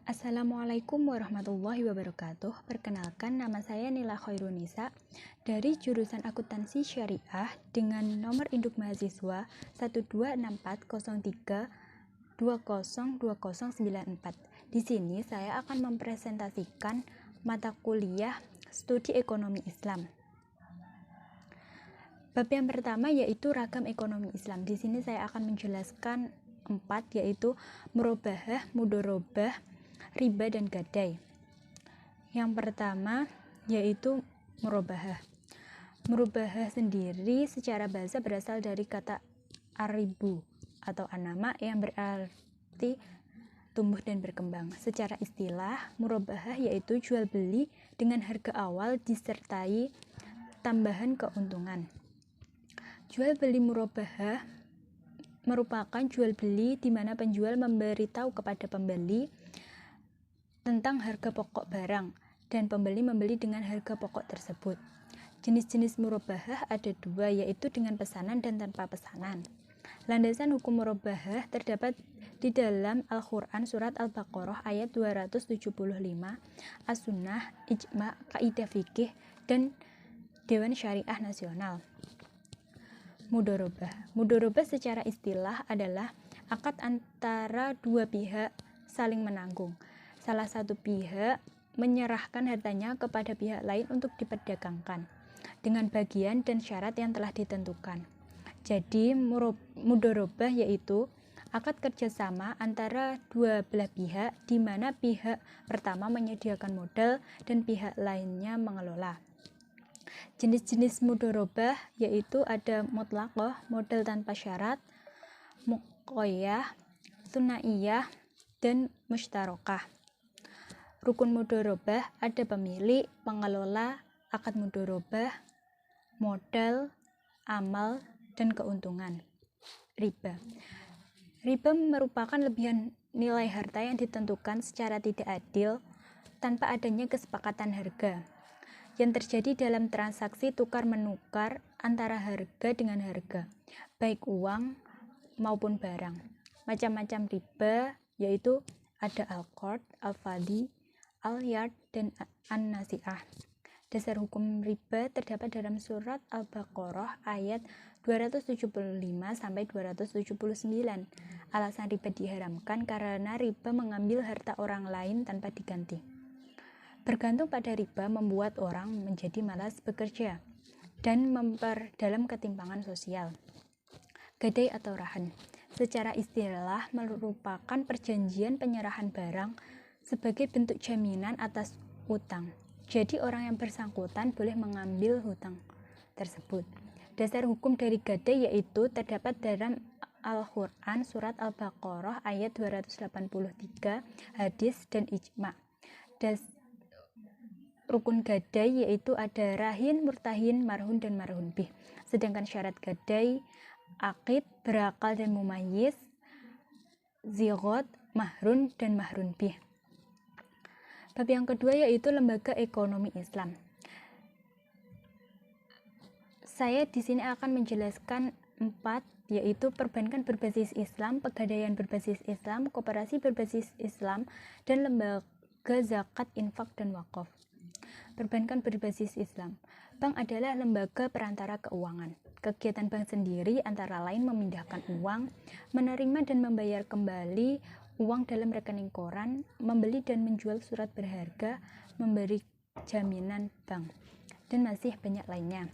Assalamualaikum warahmatullahi wabarakatuh. Perkenalkan, nama saya Nila Khairunisa dari jurusan Akuntansi Syariah dengan nomor induk mahasiswa 1264032020094. Di sini saya akan mempresentasikan mata kuliah Studi Ekonomi Islam. Bab yang pertama yaitu ragam ekonomi Islam. Di sini saya akan menjelaskan 4, yaitu murabahah, mudharabah, riba, dan gadai. Yang pertama yaitu murabahah. Murabahah sendiri secara bahasa berasal dari kata aribu atau anama yang berarti tumbuh dan berkembang. Secara istilah, murabahah yaitu jual beli dengan harga awal disertai tambahan keuntungan. Jual beli murabahah merupakan jual beli di mana penjual memberitahu kepada pembeli tentang harga pokok barang dan pembeli membeli dengan harga pokok tersebut. Jenis-jenis murabahah ada 2, yaitu dengan pesanan dan tanpa pesanan. Landasan hukum murabahah terdapat di dalam Al-Quran surat Al-Baqarah ayat 275, As-Sunnah, Ijma, Kaidah Fikih, dan Dewan Syariah Nasional. Mudharabah secara istilah adalah akad antara dua pihak saling menanggung. Salah satu pihak menyerahkan hartanya kepada pihak lain untuk diperdagangkan dengan bagian dan syarat yang telah ditentukan. Jadi mudharabah yaitu akad kerjasama antara dua belah pihak di mana pihak pertama menyediakan modal dan pihak lainnya mengelola. Jenis-jenis mudharabah yaitu ada mutlaqah, modal tanpa syarat, muqayyah, tsunaiyah, dan musytarakah. Rukun mudharabah ada pemilik, pengelola, akad mudharabah, modal, amal, dan keuntungan. Riba merupakan lebihan nilai harta yang ditentukan secara tidak adil tanpa adanya kesepakatan harga yang terjadi dalam transaksi tukar-menukar antara harga dengan harga, baik uang maupun barang. Macam-macam riba yaitu ada al-qard, al-fadhi, al-yard, dan an-nasi'ah. Dasar hukum riba terdapat dalam surat Al-Baqarah ayat 275-279. Alasan riba diharamkan karena riba mengambil harta orang lain tanpa diganti. Bergantung pada riba membuat orang menjadi malas bekerja dan memperdalam ketimpangan sosial. Gadai atau rahan secara istilah merupakan perjanjian penyerahan barang sebagai bentuk jaminan atas utang. Jadi orang yang bersangkutan boleh mengambil hutang tersebut. Dasar hukum dari gadai yaitu terdapat dalam Al-Quran surat Al-Baqarah ayat 283, hadis, dan ijma. Rukun gadai yaitu ada rahin, murtahin, marhun, dan marhun bih. Sedangkan syarat gadai, aqid, berakal, dan mumayyiz, zigot, mahrun, dan mahrun bih. Bab yang kedua yaitu lembaga ekonomi Islam. Saya di sini akan menjelaskan 4, yaitu perbankan berbasis Islam, pegadaian berbasis Islam, koperasi berbasis Islam, dan lembaga zakat, infak, dan wakaf. Perbankan berbasis Islam. Bank adalah lembaga perantara keuangan. Kegiatan bank sendiri antara lain memindahkan uang, menerima dan membayar kembali uang dalam rekening koran, membeli dan menjual surat berharga, memberi jaminan bank, dan masih banyak lainnya.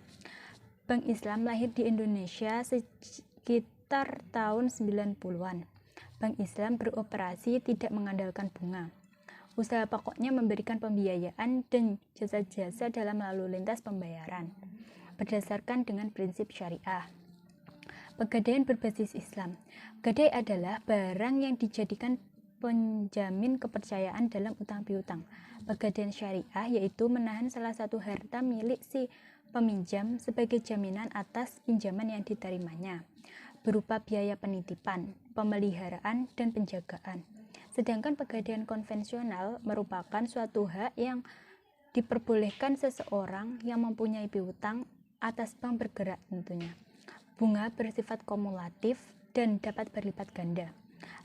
Bank Islam lahir di Indonesia sekitar tahun 90-an. Bank Islam beroperasi tidak mengandalkan bunga. Usaha pokoknya memberikan pembiayaan dan jasa-jasa dalam lalu lintas pembayaran berdasarkan dengan prinsip syariah. Pegadaian berbasis Islam. Gadai adalah barang yang dijadikan penjamin kepercayaan dalam utang piutang. Pegadaian syariah yaitu menahan salah satu harta milik si peminjam sebagai jaminan atas pinjaman yang diterimanya, berupa biaya penitipan, pemeliharaan, dan penjagaan. Sedangkan pegadaian konvensional merupakan suatu hak yang diperbolehkan seseorang yang mempunyai piutang atas bank bergerak tentunya. Bunga bersifat kumulatif dan dapat berlipat ganda.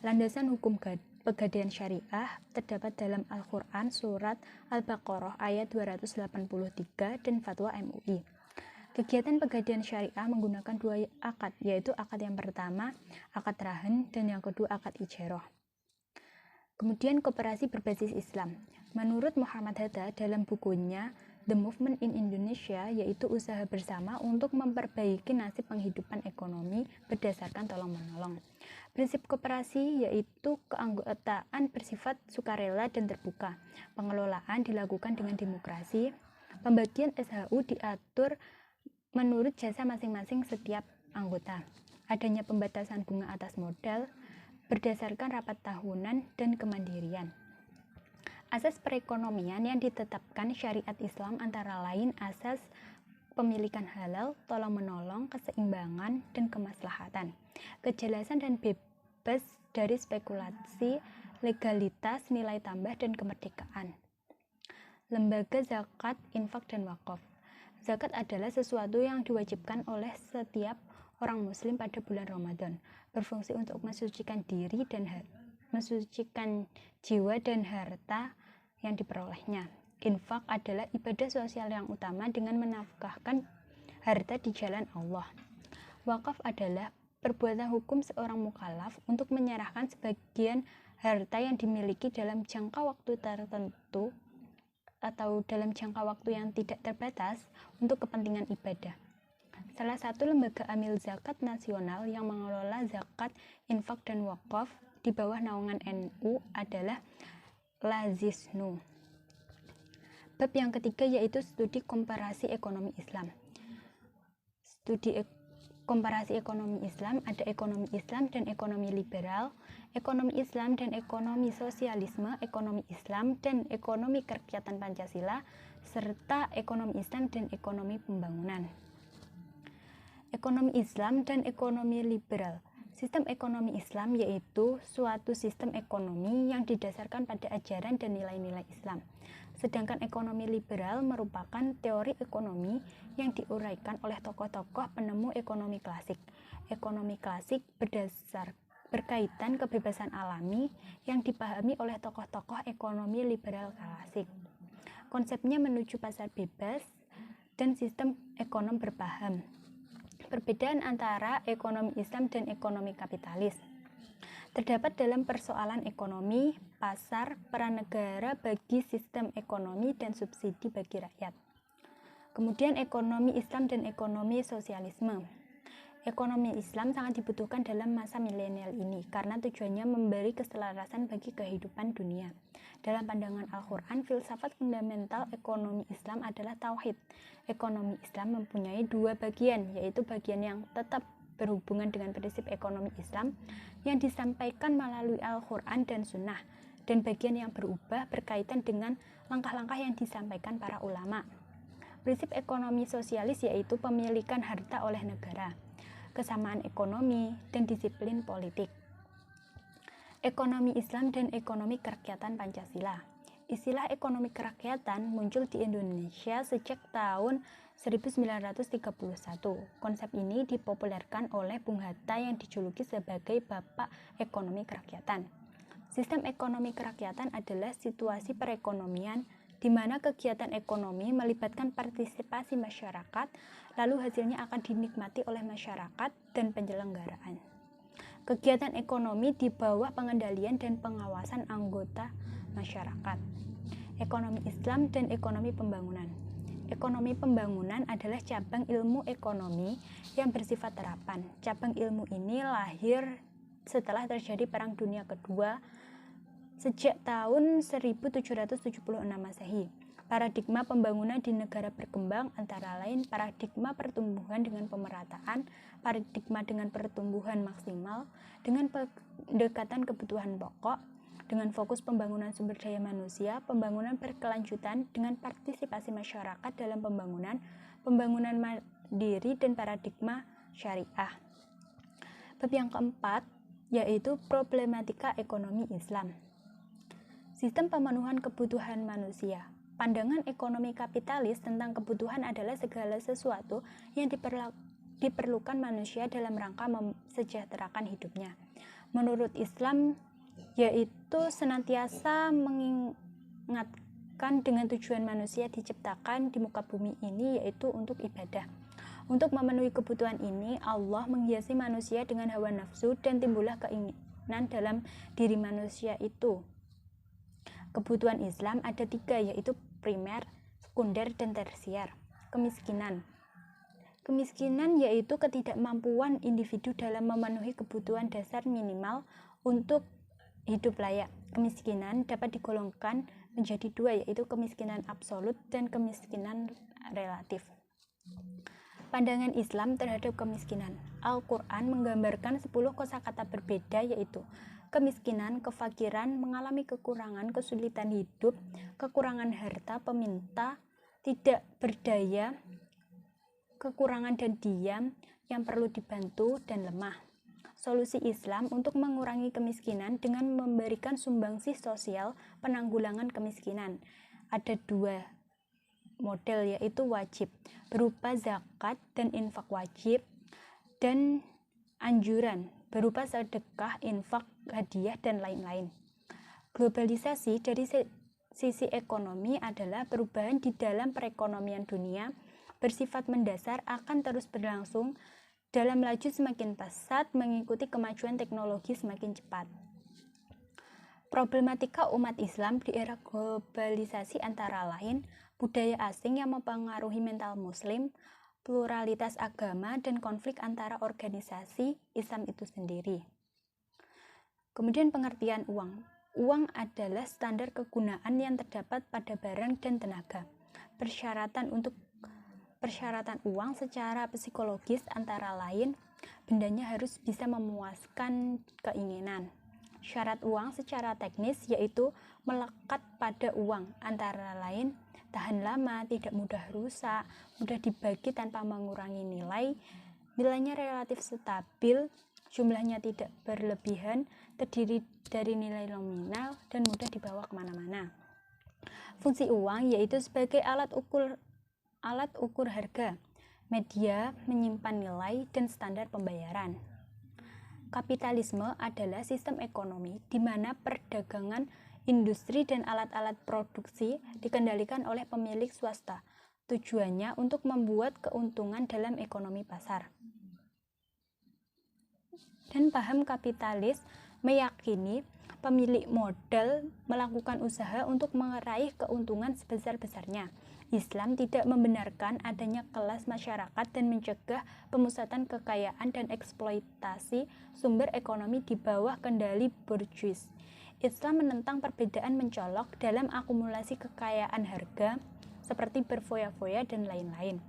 Landasan hukum pegadaian syariah terdapat dalam Al-Quran surat Al-Baqarah ayat 283 dan fatwa MUI. Kegiatan pegadaian syariah menggunakan dua akad, yaitu akad yang pertama, akad rahan, dan yang kedua akad ijarah. Kemudian koperasi berbasis Islam. Menurut Muhammad Hatta dalam bukunya The Movement in Indonesia, yaitu usaha bersama untuk memperbaiki nasib penghidupan ekonomi berdasarkan tolong-menolong. Prinsip koperasi yaitu keanggotaan bersifat sukarela dan terbuka. Pengelolaan dilakukan dengan demokrasi. Pembagian SHU diatur menurut jasa masing-masing setiap anggota. Adanya pembatasan bunga atas modal berdasarkan rapat tahunan dan kemandirian. Asas perekonomian yang ditetapkan syariat Islam antara lain asas pemilikan halal, tolong-menolong, keseimbangan, dan kemaslahatan. Kejelasan dan bebas dari spekulasi, legalitas, nilai tambah, dan kemerdekaan. Lembaga zakat, infak, dan wakaf. Zakat adalah sesuatu yang diwajibkan oleh setiap orang muslim pada bulan Ramadan, berfungsi untuk mensucikan diri dan mensucikan jiwa dan harta yang diperolehnya. Infak adalah ibadah sosial yang utama dengan menafkahkan harta di jalan Allah. Wakaf adalah perbuatan hukum seorang mukallaf untuk menyerahkan sebagian harta yang dimiliki dalam jangka waktu tertentu atau dalam jangka waktu yang tidak terbatas untuk kepentingan ibadah. Salah satu lembaga amil zakat nasional yang mengelola zakat, infak, dan wakaf di bawah naungan NU adalah Lazisnu. Bab yang ketiga yaitu studi komparasi ekonomi Islam. Studi komparasi ekonomi Islam ada ekonomi Islam dan ekonomi liberal, ekonomi Islam dan ekonomi sosialisme, ekonomi Islam dan ekonomi kerakyatan Pancasila, serta ekonomi Islam dan ekonomi pembangunan. Ekonomi Islam dan ekonomi liberal. Sistem ekonomi Islam yaitu suatu sistem ekonomi yang didasarkan pada ajaran dan nilai-nilai Islam. Sedangkan ekonomi liberal merupakan teori ekonomi yang diuraikan oleh tokoh-tokoh penemu ekonomi klasik. Ekonomi klasik berkaitan kebebasan alami yang dipahami oleh tokoh-tokoh ekonomi liberal klasik. Konsepnya menuju pasar bebas dan sistem ekonom berpaham. Perbedaan antara ekonomi Islam dan ekonomi kapitalis terdapat dalam persoalan ekonomi, pasar, peran negara bagi sistem ekonomi, dan subsidi bagi rakyat. Kemudian ekonomi Islam dan ekonomi sosialisme. Ekonomi Islam sangat dibutuhkan dalam masa milenial ini karena tujuannya memberi keselarasan bagi kehidupan dunia. Dalam pandangan Al-Quran, filsafat fundamental ekonomi Islam adalah tauhid. Ekonomi Islam mempunyai dua bagian, yaitu bagian yang tetap berhubungan dengan prinsip ekonomi Islam yang disampaikan melalui Al-Quran dan Sunnah, dan bagian yang berubah berkaitan dengan langkah-langkah yang disampaikan para ulama. Prinsip ekonomi sosialis yaitu pemilikan harta oleh negara, kesamaan ekonomi, dan disiplin politik. Ekonomi Islam dan ekonomi kerakyatan Pancasila. Istilah ekonomi kerakyatan muncul di Indonesia sejak tahun 1931. Konsep ini dipopulerkan oleh Bung Hatta yang dijuluki sebagai Bapak Ekonomi Kerakyatan. Sistem ekonomi kerakyatan adalah situasi perekonomian di mana kegiatan ekonomi melibatkan partisipasi masyarakat, lalu hasilnya akan dinikmati oleh masyarakat dan penyelenggaraan. Kegiatan ekonomi di bawah pengendalian dan pengawasan anggota masyarakat. Ekonomi Islam dan ekonomi pembangunan. Ekonomi pembangunan adalah cabang ilmu ekonomi yang bersifat terapan. Cabang ilmu ini lahir setelah terjadi Perang Dunia Kedua sejak tahun 1776 Masehi. Paradigma pembangunan di negara berkembang antara lain paradigma pertumbuhan dengan pemerataan, paradigma dengan pertumbuhan maksimal, dengan pendekatan kebutuhan pokok, dengan fokus pembangunan sumber daya manusia, pembangunan berkelanjutan dengan partisipasi masyarakat dalam pembangunan, pembangunan mandiri, dan paradigma syariah. Bab yang keempat yaitu problematika ekonomi Islam. Sistem pemenuhan kebutuhan manusia. Pandangan ekonomi kapitalis tentang kebutuhan adalah segala sesuatu yang diperlukan manusia dalam rangka mensejahterakan hidupnya. Menurut Islam, yaitu senantiasa mengingatkan dengan tujuan manusia diciptakan di muka bumi ini, yaitu untuk ibadah. Untuk memenuhi kebutuhan ini, Allah menghiasi manusia dengan hawa nafsu dan timbullah keinginan dalam diri manusia itu. Kebutuhan Islam ada 3, yaitu primer, sekunder, dan tersier. Kemiskinan yaitu ketidakmampuan individu dalam memenuhi kebutuhan dasar minimal untuk hidup layak. Kemiskinan dapat digolongkan menjadi 2, yaitu kemiskinan absolut dan kemiskinan relatif. Pandangan Islam terhadap kemiskinan. Al-Quran menggambarkan 10 kosakata berbeda, yaitu kemiskinan, kefakiran, mengalami kekurangan, kesulitan hidup, kekurangan harta, peminta, tidak berdaya, kekurangan dan diam, yang perlu dibantu, dan lemah. Solusi Islam untuk mengurangi kemiskinan dengan memberikan sumbangsih sosial penanggulangan kemiskinan. Ada 2 model, yaitu wajib berupa zakat dan infak wajib, dan anjuran berupa sedekah, infak, hadiah, dan lain-lain. Globalisasi dari sisi ekonomi adalah perubahan di dalam perekonomian dunia bersifat mendasar akan terus berlangsung dalam laju semakin pesat mengikuti kemajuan teknologi semakin cepat. Problematika umat Islam di era globalisasi antara lain budaya asing yang mempengaruhi mental muslim, pluralitas agama, dan konflik antara organisasi Islam itu sendiri. Kemudian pengertian uang. Uang adalah standar kegunaan yang terdapat pada barang dan tenaga. Persyaratan uang secara psikologis antara lain, bendanya harus bisa memuaskan keinginan. Syarat uang secara teknis yaitu melekat pada uang, antara lain tahan lama, tidak mudah rusak, mudah dibagi tanpa mengurangi nilai, nilainya relatif stabil, jumlahnya tidak berlebihan, terdiri dari nilai nominal, dan mudah dibawa kemana-mana. Fungsi uang yaitu sebagai alat ukur harga, media menyimpan nilai, dan standar pembayaran. Kapitalisme adalah sistem ekonomi di mana perdagangan industri dan alat-alat produksi dikendalikan oleh pemilik swasta. Tujuannya untuk membuat keuntungan dalam ekonomi pasar. Dan paham kapitalis meyakini pemilik modal melakukan usaha untuk meraih keuntungan sebesar-besarnya. Islam tidak membenarkan adanya kelas masyarakat dan mencegah pemusatan kekayaan dan eksploitasi sumber ekonomi di bawah kendali bourgeois. Islam menentang perbedaan mencolok dalam akumulasi kekayaan harga seperti berfoya-foya dan lain-lain.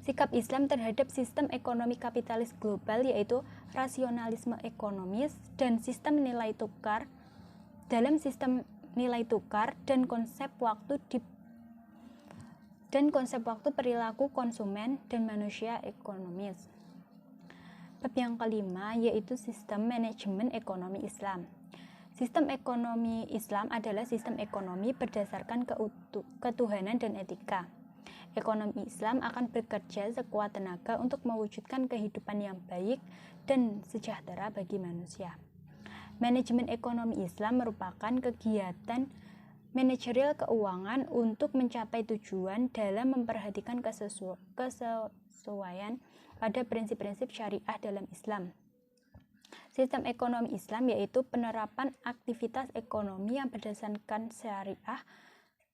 Sikap Islam terhadap sistem ekonomi kapitalis global yaitu rasionalisme ekonomis dan sistem nilai tukar. Dalam sistem nilai tukar dan konsep waktu perilaku konsumen dan manusia ekonomis. Bab yang kelima yaitu sistem manajemen ekonomi Islam. Sistem ekonomi Islam adalah sistem ekonomi berdasarkan ketuhanan dan etika. Ekonomi Islam akan bekerja sekuat tenaga untuk mewujudkan kehidupan yang baik dan sejahtera bagi manusia. Manajemen ekonomi Islam merupakan kegiatan manajerial keuangan untuk mencapai tujuan dalam memperhatikan kesesuaian pada prinsip-prinsip syariah dalam Islam. Sistem ekonomi Islam yaitu penerapan aktivitas ekonomi yang berdasarkan syariah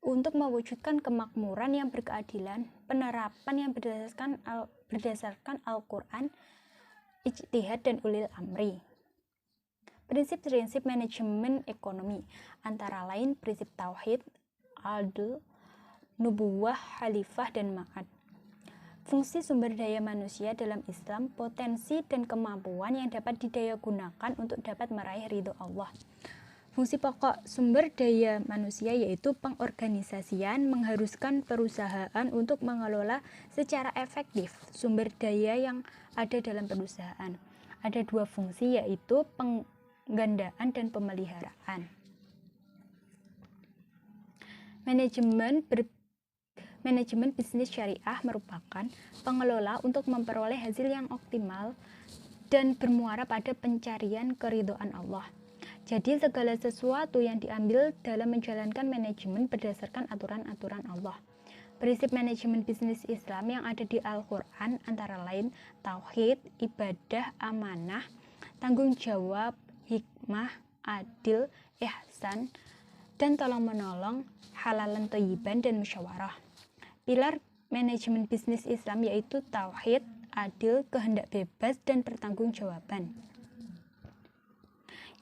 untuk mewujudkan kemakmuran yang berkeadilan, penerapan yang berdasarkan Al-Quran, ijtihad dan ulil amri. Prinsip-prinsip manajemen ekonomi antara lain prinsip tauhid, adl, nubuwah, khalifah, dan ma'ad. Fungsi sumber daya manusia dalam Islam, potensi dan kemampuan yang dapat didayagunakan untuk dapat meraih ridho Allah. Fungsi pokok sumber daya manusia yaitu pengorganisasian, mengharuskan perusahaan untuk mengelola secara efektif sumber daya yang ada dalam perusahaan. Ada 2 fungsi yaitu penggandaan dan pemeliharaan. Manajemen bisnis syariah merupakan pengelola untuk memperoleh hasil yang optimal dan bermuara pada pencarian keridhaan Allah. Jadi segala sesuatu yang diambil dalam menjalankan manajemen berdasarkan aturan-aturan Allah. Prinsip manajemen bisnis Islam yang ada di Al-Quran antara lain tauhid, ibadah, amanah, tanggung jawab, hikmah, adil, ihsan, dan tolong-menolong, halalan thayyiban, dan musyawarah. Pilar manajemen bisnis Islam yaitu tauhid, adil, kehendak bebas, dan pertanggungjawaban.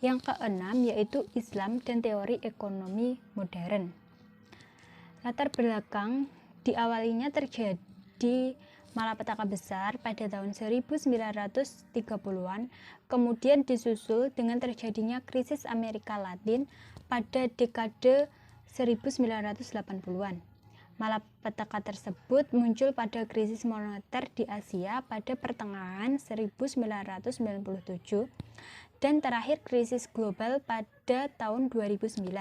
Yang keenam yaitu Islam dan teori ekonomi modern. Latar belakang diawalinya terjadi malapetaka besar pada tahun 1930-an, kemudian disusul dengan terjadinya krisis Amerika Latin pada dekade 1980-an. Malapetaka tersebut muncul pada krisis moneter di Asia pada pertengahan 1997 dan terakhir krisis global pada tahun 2009.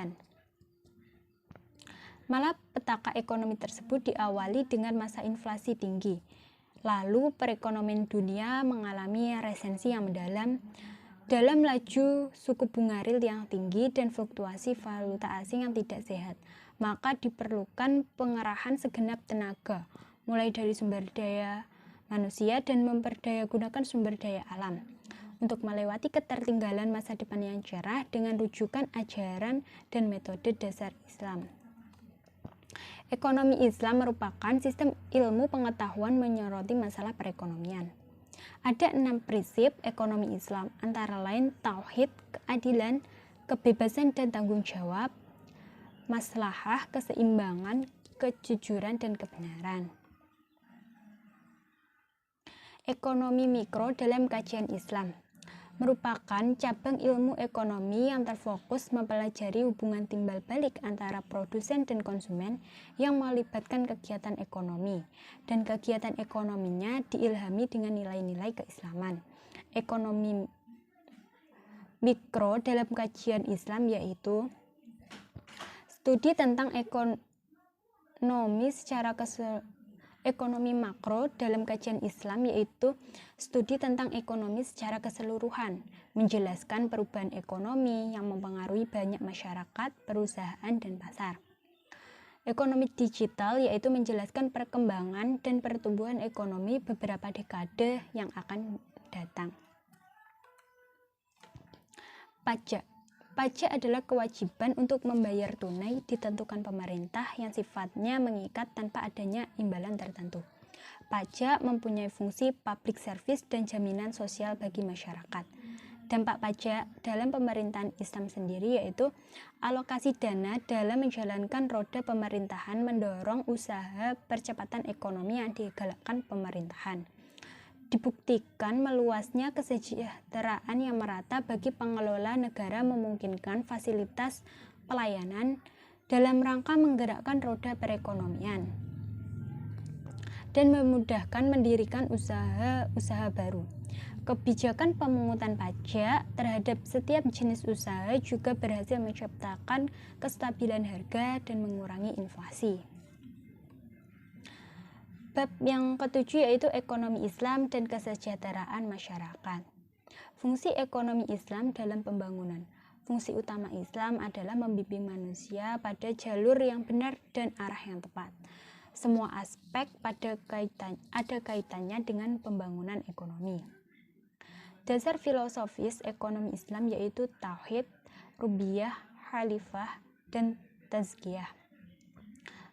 Malapetaka ekonomi tersebut diawali dengan masa inflasi tinggi. Lalu perekonomian dunia mengalami resensi yang mendalam dalam laju suku bunga real yang tinggi dan fluktuasi valuta asing yang tidak sehat. Maka diperlukan pengerahan segenap tenaga, mulai dari sumber daya manusia dan memperdayagunakan sumber daya alam, untuk melewati ketertinggalan masa depan yang cerah dengan rujukan ajaran dan metode dasar Islam. Ekonomi Islam merupakan sistem ilmu pengetahuan menyoroti masalah perekonomian. Ada 6 prinsip ekonomi Islam, antara lain tauhid, keadilan, kebebasan dan tanggung jawab, maslahah, keseimbangan, kejujuran, dan kebenaran. Ekonomi mikro dalam kajian Islam merupakan cabang ilmu ekonomi yang terfokus mempelajari hubungan timbal balik antara produsen dan konsumen yang melibatkan kegiatan ekonomi, dan kegiatan ekonominya diilhami dengan nilai-nilai keislaman. Ekonomi mikro dalam kajian Islam yaitu studi tentang ekonomi makro dalam kajian Islam yaitu studi tentang ekonomi secara keseluruhan, menjelaskan perubahan ekonomi yang mempengaruhi banyak masyarakat, perusahaan, dan pasar. Ekonomi digital yaitu menjelaskan perkembangan dan pertumbuhan ekonomi beberapa dekade yang akan datang. Pajak. Pajak adalah kewajiban untuk membayar tunai ditentukan pemerintah yang sifatnya mengikat tanpa adanya imbalan tertentu. Pajak mempunyai fungsi public service dan jaminan sosial bagi masyarakat. Dampak pajak dalam pemerintahan Islam sendiri yaitu alokasi dana dalam menjalankan roda pemerintahan, mendorong usaha percepatan ekonomi yang digalakkan pemerintahan. Dibuktikan meluasnya kesejahteraan yang merata bagi pengelola negara memungkinkan fasilitas pelayanan dalam rangka menggerakkan roda perekonomian dan memudahkan mendirikan usaha-usaha baru. Kebijakan pemungutan pajak terhadap setiap jenis usaha juga berhasil menciptakan kestabilan harga dan mengurangi inflasi. Bab yang ketujuh yaitu ekonomi Islam dan kesejahteraan masyarakat. Fungsi ekonomi Islam dalam pembangunan. Fungsi utama Islam adalah membimbing manusia pada jalur yang benar dan arah yang tepat. Semua aspek ada kaitannya dengan pembangunan ekonomi. Dasar filosofis ekonomi Islam yaitu tauhid, rububiyah, khalifah, dan tazkiyah.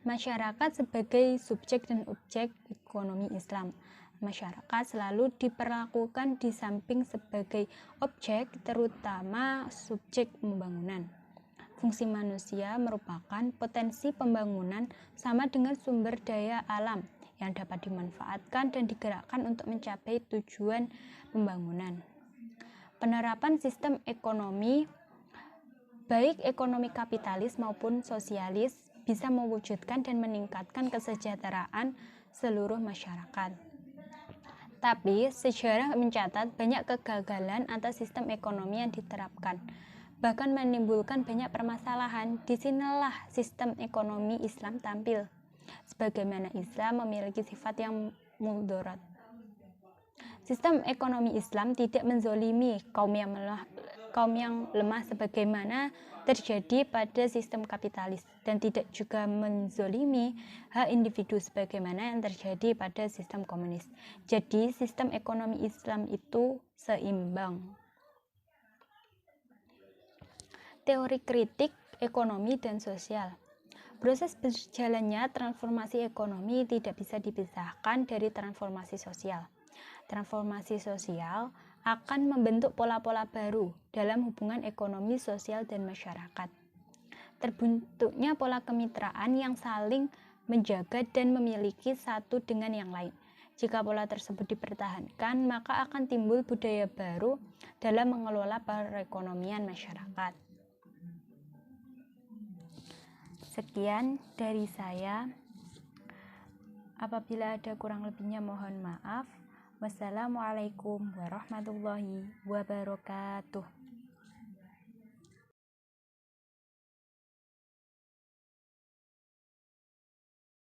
Masyarakat sebagai subjek dan objek ekonomi Islam. Masyarakat selalu diperlakukan di samping sebagai objek, terutama subjek pembangunan. Fungsi manusia merupakan potensi pembangunan sama dengan sumber daya alam yang dapat dimanfaatkan dan digerakkan untuk mencapai tujuan pembangunan. Penerapan sistem ekonomi, baik ekonomi kapitalis maupun sosialis, bisa mewujudkan dan meningkatkan kesejahteraan seluruh masyarakat. Tapi sejarah mencatat banyak kegagalan atas sistem ekonomi yang diterapkan, bahkan menimbulkan banyak permasalahan. Disinilah sistem ekonomi Islam tampil, sebagaimana Islam memiliki sifat yang mudarat. Sistem ekonomi Islam tidak menzolimi kaum yang lemah, kaum yang lemah sebagaimana terjadi pada sistem kapitalis, dan tidak juga menzolimi hak individu sebagaimana yang terjadi pada sistem komunis. Jadi sistem ekonomi Islam itu seimbang. Teori kritik ekonomi dan sosial. Proses berjalannya transformasi ekonomi tidak bisa dipisahkan dari transformasi sosial. Transformasi sosial akan membentuk pola-pola baru dalam hubungan ekonomi, sosial, dan masyarakat. Terbentuknya pola kemitraan yang saling menjaga dan memiliki satu dengan yang lain. Jika pola tersebut dipertahankan, maka akan timbul budaya baru dalam mengelola perekonomian masyarakat. Sekian dari saya. Apabila ada kurang lebihnya mohon maaf. Wassalamualaikum warahmatullahi wabarakatuh.